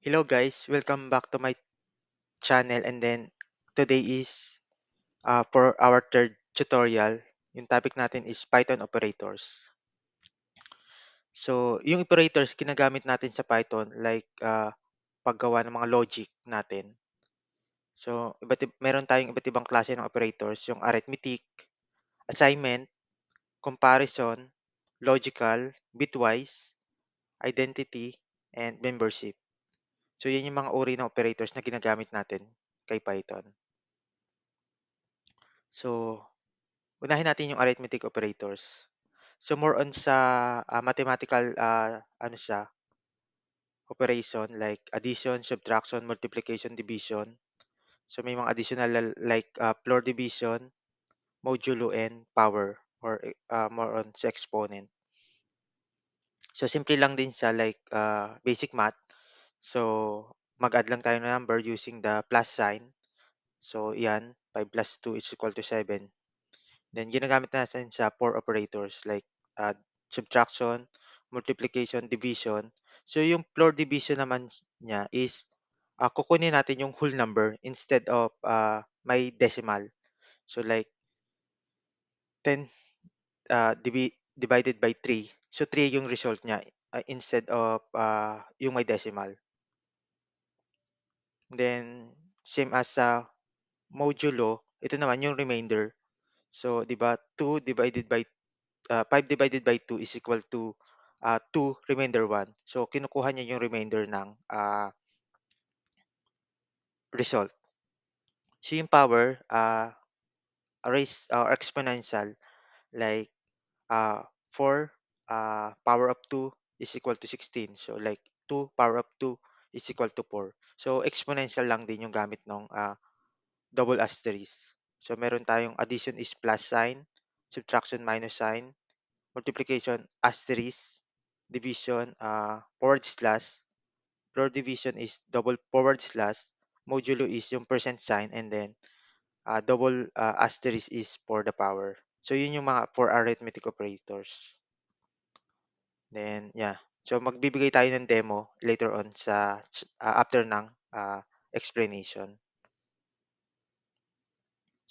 Hello guys, welcome back to my channel and then today is for our third tutorial. Yung topic natin is Python operators. So, yung operators ginagamit natin sa Python like paggawa ng mga logic natin. So, meron tayong iba't ibang klase ng operators, yung arithmetic, assignment, comparison, logical, bitwise, identity, and membership. So, yan yung mga uri ng operators na ginagamit natin kay Python. So, unahin natin yung arithmetic operators. So more on sa mathematical ano siya, operation like addition, subtraction, multiplication, division. So may mga additional like floor division, modulo, and power or more on sa exponent. So simple lang din siya like basic math. So mag-add lang tayo ng number using the plus sign. So yan, 5 plus 2 is equal to 7. Then ginagamit natin sa for operators like subtraction, multiplication, division. So yung floor division naman niya is kukunin natin yung whole number instead of may decimal. So like 10 divided by 3. So 3 yung result niya instead of yung may decimal. Then same as sa modulo, ito naman yung remainder. So 'di ba 2 divided by 5 divided by 2 is equal to 2 remainder 1. So, kinukuha niya yung remainder ng result. So, yung power, raise or exponential like 4 power of 2 is equal to 16. So, like 2 power of 2 is equal to 4. So, exponential lang din yung gamit ng double asterisk. So, meron tayong addition is plus sign, subtraction minus sign, multiplication asterisk, division forward slash, floor division is double forward slash, modulo is yung percent sign, and then double asterisk is for the power. So yun yung mga for arithmetic operators. Then yeah. So magbibigay tayo ng demo later on sa after ng explanation.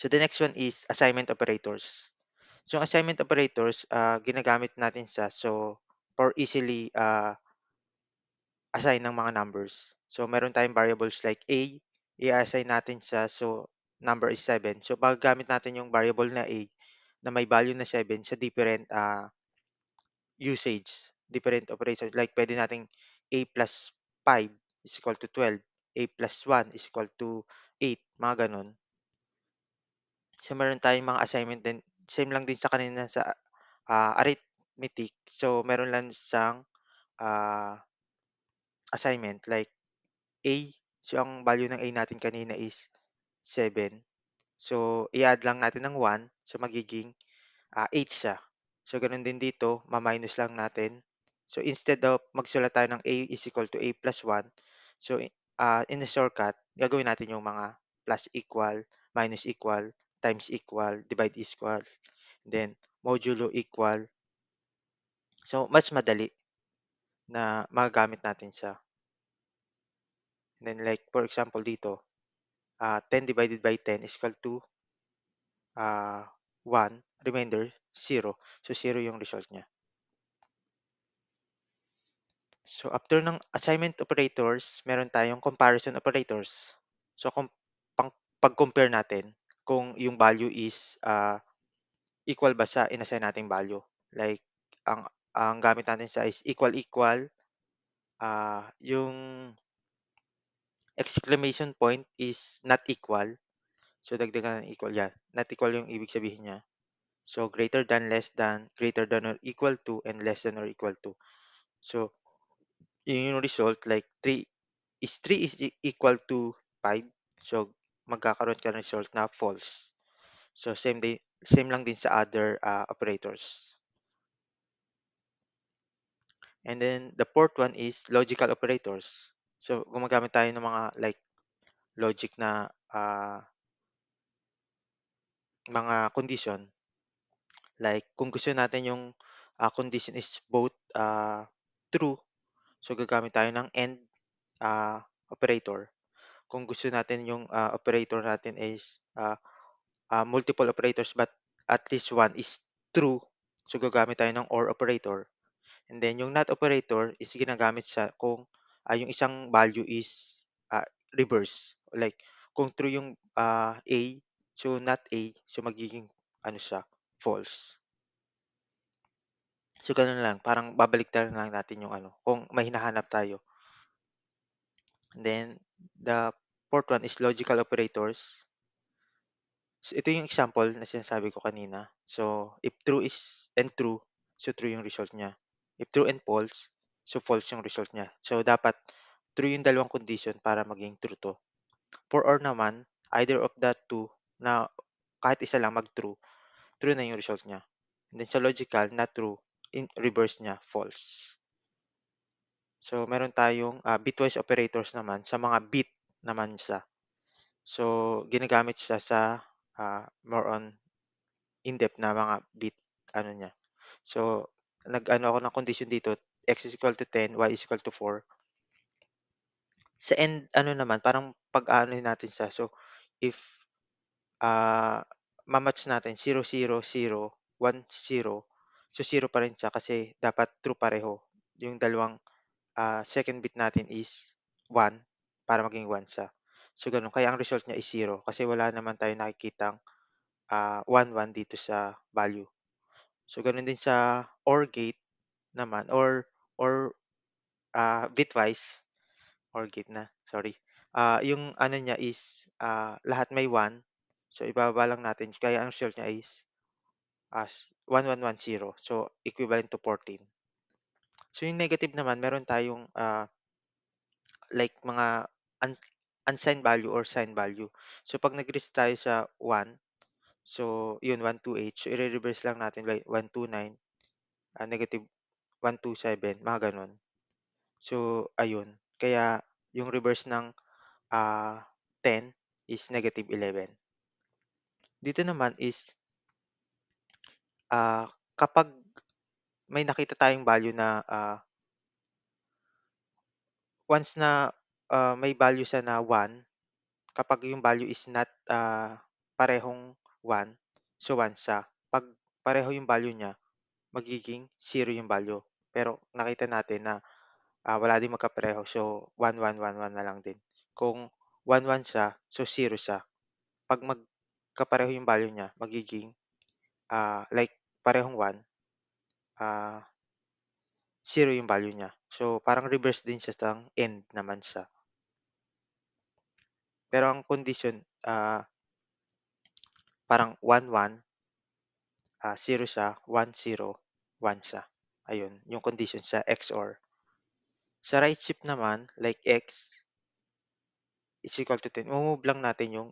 So the next one is assignment operators. So assignment operators ginagamit natin sa for easily assign ng mga numbers. So, meron tayong variables like A, i-assign natin number is 7. So, paggamit natin yung variable na A na may value na 7 sa different usage, different operations. Like, pwede nating A plus 5 is equal to 12, A plus 1 is equal to 8, mga ganun. So, meron tayong mga assignment din. Same lang din sa kanina sa arithmetic. So, meron lang sang ah, assignment like A, so ang value ng A natin kanina is 7. So, i-add lang natin ng 1, so magiging 8 siya. So, ganoon din dito, ma-minus lang natin. So, instead of magsulat tayo ng A is equal to A plus 1, so in the shortcut, gagawin natin yung mga plus equal, minus equal, times equal, divide equal, then modulo equal. So, mas madali na magagamit natin siya. And then like, for example dito, 10 divided by 10 is equal to 1, remainder 0. So, 0 yung result niya. So, after ng assignment operators, meron tayong comparison operators. So, pag-compare natin kung yung value is equal ba sa inassign nating value. Like, ang gamit natin sa is equal, yung exclamation point is not equal. So, dagdagan ng equal yan. Not equal yung ibig sabihin niya. So, greater than, less than, greater than or equal to, and less than or equal to. So, yung result like 3 is equal to 5. So, magkakaroon ka ng result na false. So, same lang din sa other operators. And then, the fourth one is logical operators. So, gumagamit tayo ng mga like logic na mga condition. Like, kung gusto natin yung condition is both true, so gagamit tayo ng and. operator. Kung gusto natin yung operator natin is multiple operators but at least one is true, so gagamit tayo ng OR operator. And then yung NOT operator is ginagamit sa kung yung isang value is reverse. Like kung true yung A, so not A, so magiging ano siya, false. So gano'n lang, parang babaliktaran lang natin yung ano, kung may hinahanap tayo. And then the fourth one is logical operators. So ito yung example na sinasabi ko kanina. So if true is and true, so true yung result niya. If true and false, so false yung result niya. So dapat true yung dalawang condition para maging true to. For or naman, either of the two na kahit isa lang mag-true, true na yung result niya. And then sa logical, not true, in reverse niya, false. So meron tayong bitwise operators naman sa mga bit naman siya. So ginagamit siya sa more on in-depth na mga bit ano niya. So nag-ano ako ng condition dito, x is equal to 10, y is equal to 4. Sa end ano naman parang pag-aanohin natin siya. So if ma-match natin 0, 0, 0, 1, 0, so 0 pa rin siya kasi dapat true pareho. Yung dalawang second bit natin is 1 para maging 1 siya. So gano'n. Kaya ang result niya is 0 kasi wala naman tayong nakikitang 1, 1 dito sa value. So gano'n din sa OR gate naman or bitwise OR gate na, sorry. Yung ano niya is lahat may 1, so ibababa lang natin kaya ang result niya is 1110, so equivalent to 14. So yung negative naman meron tayong like mga un unsigned value or signed value. So 'pag nag-reach tayo sa 1, so yun 128, so ire-reverse lang natin like 129, negative 127, mga gano'n. So ayun, kaya yung reverse ng 10 is negative 11. Dito naman is kapag may nakita tayong value na once na may value siya na 1, kapag yung value is not parehong 1, so 1 siya. 'Pag pareho yung value niya, magiging 0 yung value. Pero nakita natin na wala din magkapareho, so 1, 1, 1, 1 na lang din. Kung 1, 1 siya, so 0 siya. 'Pag magkapareho yung value niya, magiging like parehong 1, 0 yung value niya. So parang reverse din siya ng end naman siya. Pero ang condition, parang 1, 1, 0 siya, 1, 0, 1 siya. Ayun, yung condition sa XOR. Sa right shift naman, like X is equal to 10, mo-move lang natin yung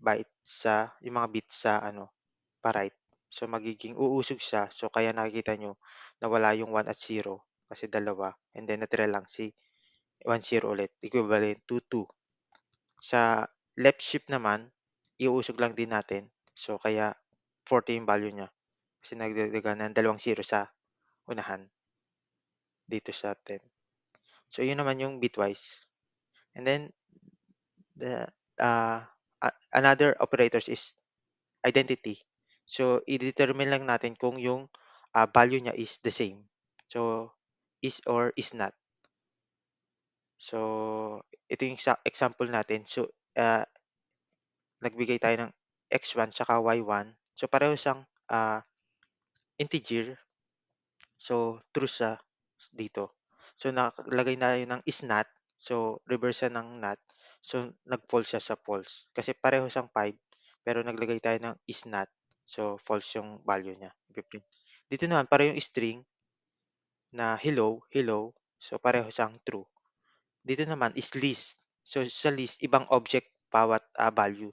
yung mga bits sa ano, pa-right. So magiging uusog siya. So kaya nakikita nyo na wala yung 1 at 0 kasi dalawa. And then natira lang si 1, 0 ulit. Equivalent to 2. Sa left shift naman, iuusog lang din natin. So kaya 40 yung value niya. Kasi nagdagdagan ng dalawang 0 sa unahan dito sa 10. So yun naman yung bitwise. And then the another operators is identity. So i-determine lang natin kung yung value niya is the same. So is or is not. So ito yung example natin. So nagbigay tayo ng x1 tsaka y1. So pareho siyang integer. So true siya dito. So nakalagay na yun ng is not. So reverse siya ng not. So nag-false siya sa false. Kasi pareho siyang 5 pero naglagay tayo ng is not. So false yung value niya. Ipiprint. Dito naman pareho yung string na hello, hello. So pareho siyang true. Dito naman is list. So sa list, ibang object bawat value.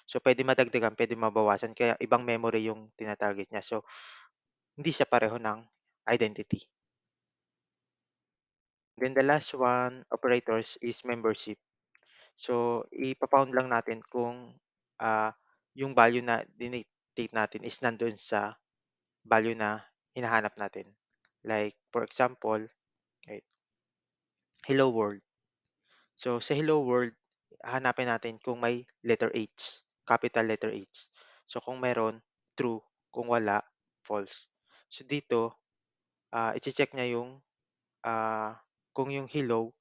So pwede madagdagan, pwede mabawasan. Kaya ibang memory yung tina-target niya. So hindi siya pareho ng identity. Then the last one, operators, is membership. So ipa-found lang natin kung yung value na dinidictate natin is nandun sa value na hinahanap natin. Like for example, right, hello world. So, sa hello world, hanapin natin kung may letter H, capital letter H. So, kung meron, true. Kung wala, false. So, dito, iche-check niya yung kung yung hello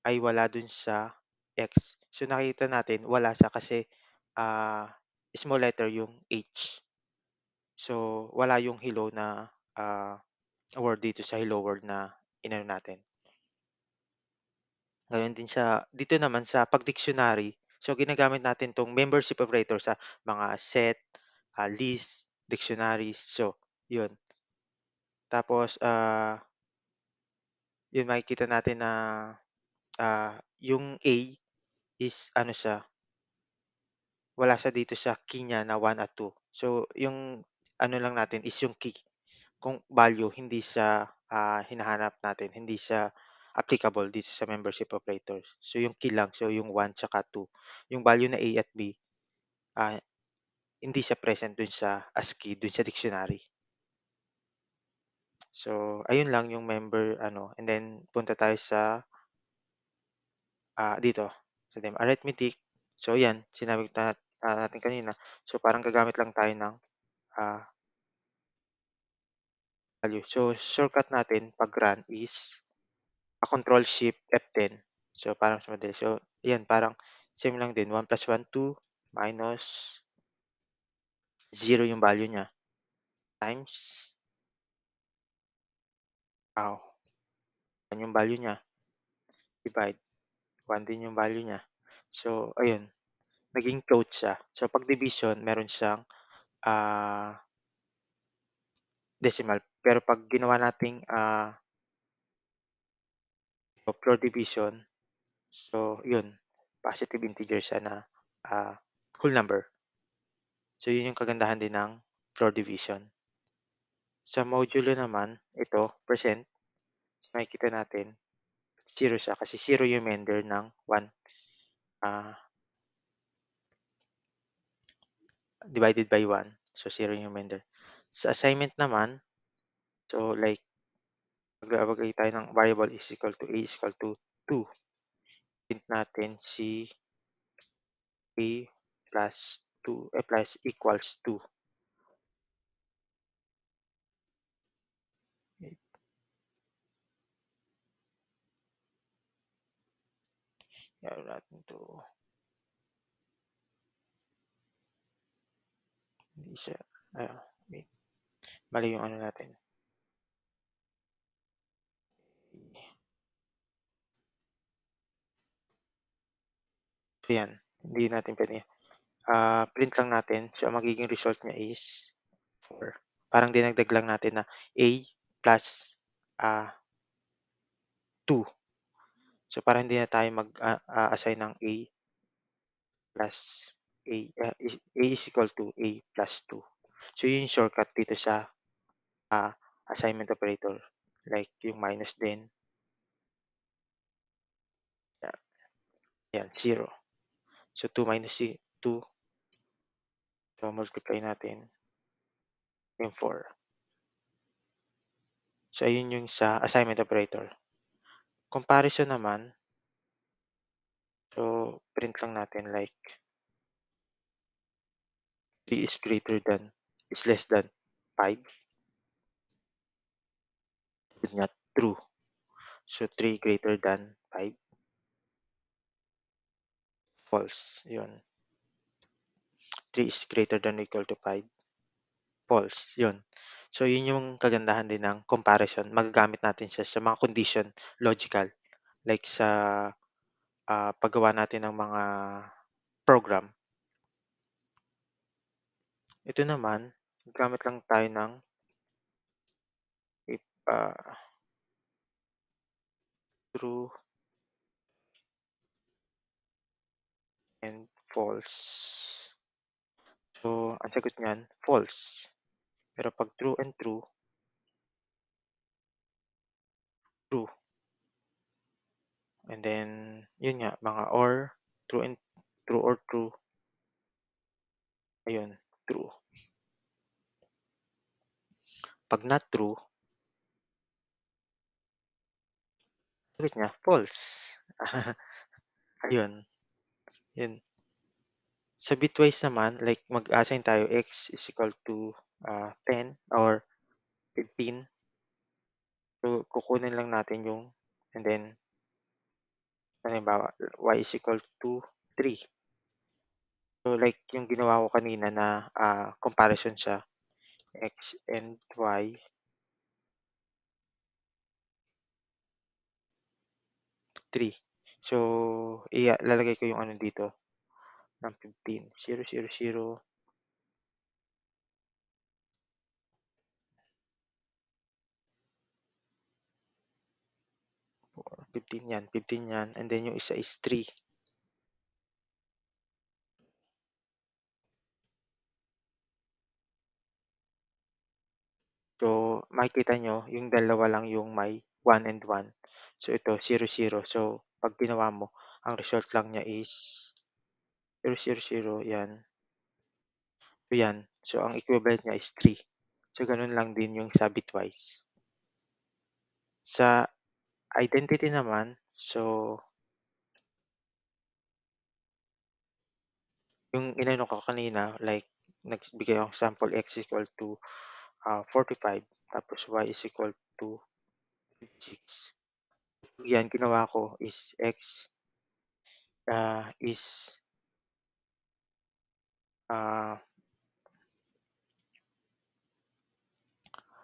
ay wala dun sa X. So, nakita natin wala siya kasi small letter yung H. So, wala yung hello na word dito sa hello world na inano natin. Gano'n din sa dito naman sa pag-dictionary, so ginagamit natin 'tong membership operator sa mga set, list, dictionaries. So, 'yun. Tapos, 'yun makikita natin na, yung A is ano siya, wala siya dito sa key niya na 1 at 2. So, yung ano lang natin is yung key, kung value hindi siya, hinahanap natin, hindi siya applicable dito sa membership operator. So, yung key lang, so yung 1 tsaka 2. Yung value na A at B, ah, hindi siya present dun sa as key dun sa dictionary. So, ayun lang yung member ano, and then punta tayo sa, dito sa arithmetic. So, 'yan sinabi ko natin kanina. So, parang gagamit lang tayo ng, ah, value. So, shortcut natin 'pag run is control shift F10. So, parang mas madali. So, 'yan parang same lang din 1 plus 1, 2 minus 0 yung value niya times, 1 yung value niya, divide 1 din yung value niya. So, ayun, naging float siya. So, 'pag division meron siyang, decimal. Pero 'pag ginawa nating, floor division, so yun, positive integer siya na, whole number. So, yun yung kagandahan din ng floor division. Sa modulo naman, ito, percent, makikita natin, 0 siya kasi 0 yung remainder ng 1, divided by 1. So, 0 yung remainder. Sa assignment naman, so like maglagay tayo ng variable is equal to a is equal to 2. Print natin si a plus 2 plus equals 2. Gawin natin to. Hindi siya, wait. Mali yung ano natin. So, yan. Hindi natin pwede. Print lang natin. So, ang magiging result niya is 4. Parang dinagdag lang natin na a plus 2. So, para hindi na tayo mag-assign ng a plus a is equal to a plus 2. So, yun yung shortcut dito sa assignment operator. Like yung minus din. Yan, 0. So, 2 minus 2. So, multiply natin yung 4. So, ayun yung sa assignment operator. Comparison naman, so, print lang natin like 3 is less than 5. Yun nga, true. So, 3 greater than 5. False. Yun. 3 is greater than or equal to 5. False. Yun. So, yun yung kagandahan din ng comparison. Magagamit natin siya sa mga condition logical. Like sa paggawa natin ng mga program. Ito naman, gamit lang tayo ng if true and false. So, ang sagot niyan, false. Pero pag true and true, true. And then, yun nga, mga or, true and true or true, ayun, true. Pag not true, sagot niya, false. Ayun, yun. Sa bitwise naman, like mag-assign tayo x is equal to 10 or 15. So, kukunin lang natin yung and then halimbawa, y is equal to 3. So, like yung ginawa ko kanina na comparison siya, x and y, 3. So, lalagay ko yung ano dito ng 15. 0, 0, 0, 15 yan, 15 yan. And then yung isa is 3. So, makikita nyo, yung dalawa lang yung may 1 and 1. So, ito, 0, 0. So, pag ginawa mo, ang result lang niya is 0, 0, 0. Yan. So, yan. So, ang equivalent niya is 3. So, ganun lang din yung sa bitwise. Sa identity naman, so, yung inano ko kanina, like, nagbigay ako sample x is equal to 45, tapos y is equal to 6. Yan, ginawa ko is x is ah,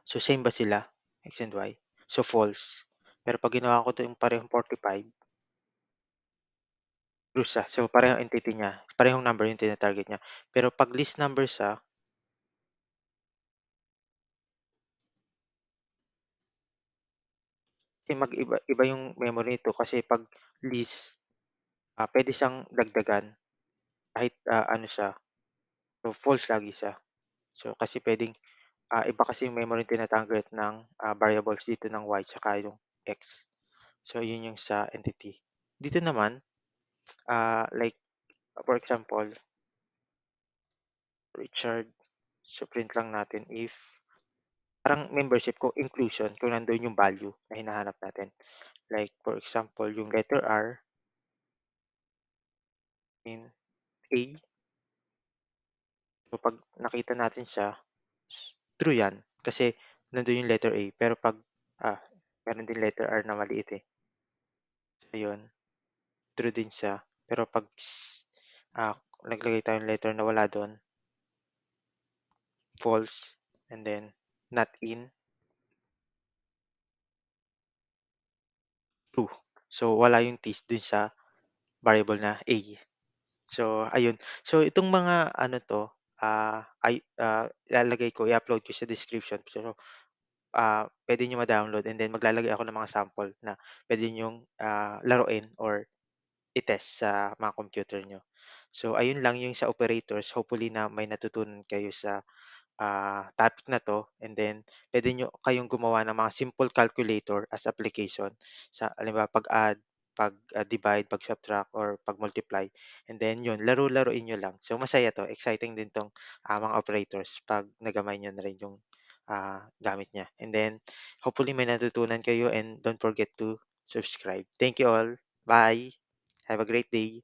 so same ba sila, x and y? So false. Pero pag ginawa ko 'to yung parehong 45, true siya. So parehong entity niya, parehong number yung tina-target niya. Pero pag list number siya, mag-iba yung memory nito kasi pag list, puwede siyang dagdagan kahit ano siya, so false lagi siya. So kasi puwedeng, iba kasi yung memory tina-target ng variables dito ng y tsaka yung x. So yun yung sa entity. Dito naman, like for example, Richard, so print lang natin if parang membership ko inclusion kung nando'n yung value na hinahanap natin. Like for example, yung letter R in A, so 'pag nakita natin siya, true 'yan kasi nando'n yung letter A. Pero 'pag, ah, meron din letter R na maliit, eh. Ayun, true din siya. Pero 'pag naglagay tayo ng letter na wala do'n, false, and then not in, true. So wala yung T dun sa variable na A. So, ayun. So, itong mga ano 'to, ilalagay ko, i-upload ko sa description. So, puwede niyo ma-download and then maglalagay ako ng mga sample na puwede niyong, laruin or i-test sa mga computer niyo. So, ayun lang yung sa operators. Hopefully na may natutunan kayo sa topic na 'to, and then puwede niyo kayong gumawa ng mga simple calculator as application sa halimbawa pag-add, divide, pag-subtract or pag-multiply, and then 'yun laro-laruin niyo lang. So masaya 'to, exciting din 'tong, mga operators 'pag nagamay niyo na rin yung, gamit niya. And then hopefully may natutunan kayo and don't forget to subscribe. Thank you all. Bye. Have a great day.